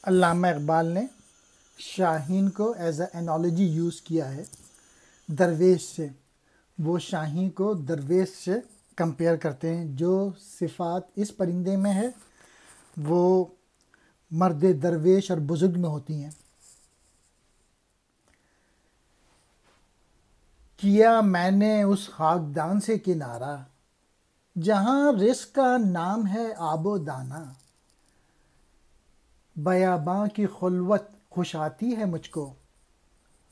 علامہ اقبال نے شاہین کو as a analogy use کیا ہے درویش سے. وہ شاہین کو درویش سے کمپیئر کرتے ہیں. جو صفات اس پرندے میں ہے وہ مرد درویش اور بزرگ میں ہوتی ہیں. کیا میں نے اس خاکدان سے کنارہ جہاں رزق کا نام ہے آب و دانہ. بیاباں کی خلوت خوش آتی ہے مجھ کو،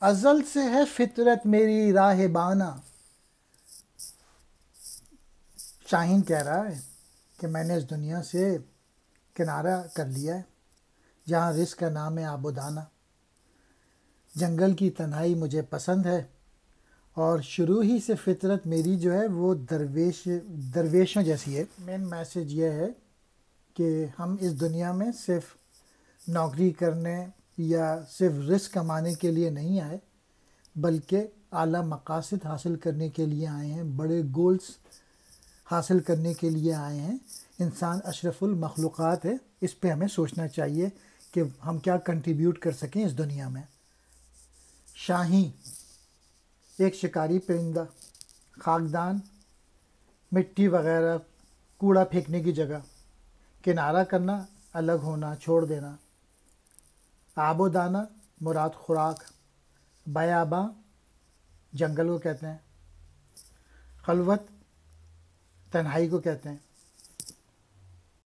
ازل سے ہے فطرت میری راہبانہ. شاہین کہہ رہا ہے کہ میں نے اس دنیا سے کنارہ کر لیا ہے جہاں رزق کا نام ہے آب و دانہ. جنگل کی تنہائی مجھے پسند ہے اور شروع ہی سے فطرت میری جو ہے وہ درویشوں جیسی ہے. مین میسج یہ ہے کہ ہم اس دنیا میں صرف نوکری کرنے یا صرف رزق کمانے کے لیے نہیں آئے، بلکہ اعلیٰ مقاصد حاصل کرنے کے لیے آئے ہیں، بڑے گولز حاصل کرنے کے لیے آئے ہیں. انسان اشرف المخلوقات ہے، اس پہ ہمیں سوچنا چاہیے کہ ہم کیا کنٹریبیوٹ کر سکیں اس دنیا میں. شاہین ایک شکاری پرندہ، خاکدان مٹی وغیرہ کوڑا پھینکنے کی جگہ، کنارہ کرنا الگ ہونا چھوڑ دینا. آب و دانہ مراد خوراک، بیاباں جنگل کو کہتے ہیں، خلوت تنہائی کو کہتے ہیں.